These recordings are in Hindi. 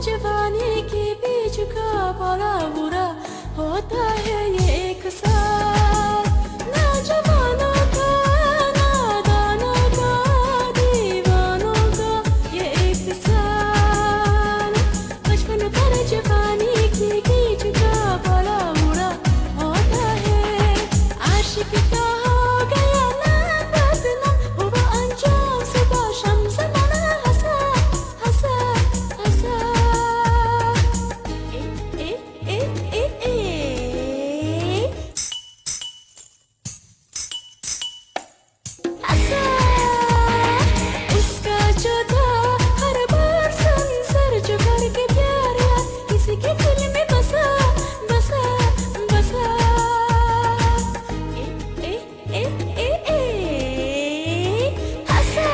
जवानी के बीच का बड़ा बुरा होता है ये एक साथ ना जवानों का नादानों का दीवानों का ये एक साथ बचपन पर जवानी के बीच का बड़ा बुरा होता है आशिक का हो गया ना बदनाम हुआ अंजाम सुबह शाम ज़माना हंसा हंसा हंसा ए ए ए ए हंसा उसका जो था हर बार सर जो करके प्यार यार किसी के दिल में बसा बसा बसा ए ए ए ए ए हंसा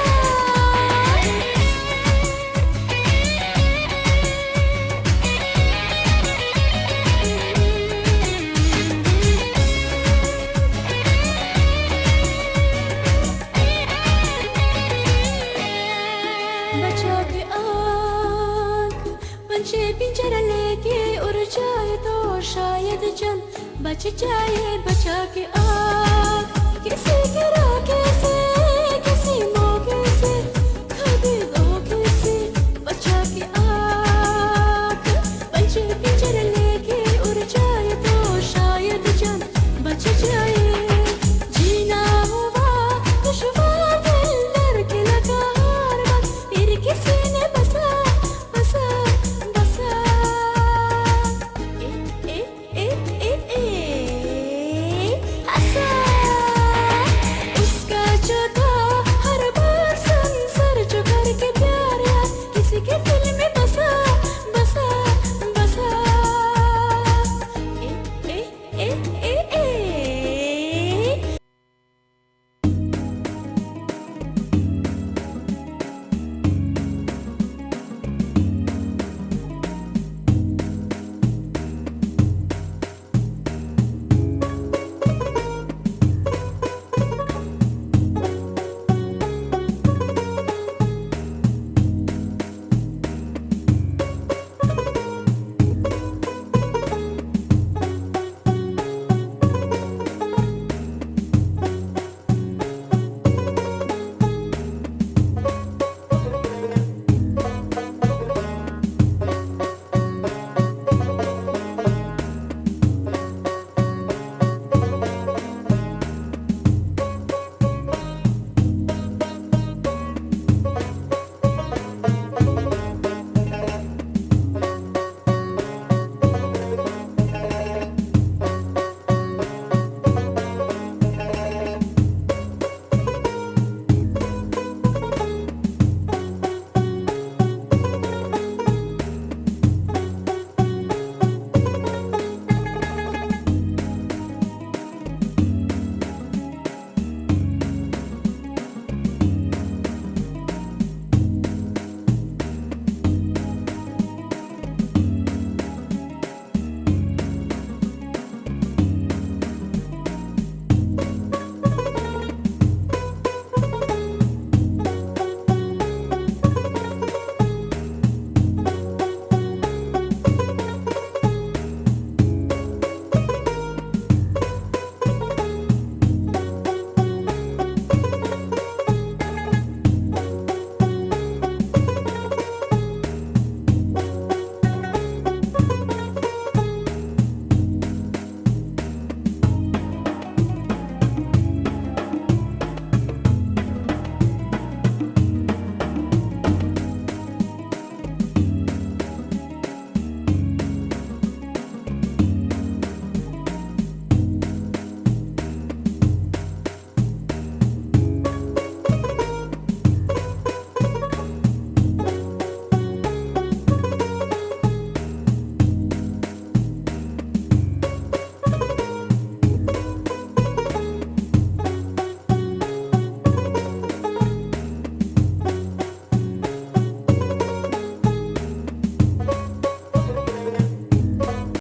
बचा के आँख पंछी पिंजरा लेके उड़ जाए तो शायद जन बच जाए बचा के आँख किसी गिरा के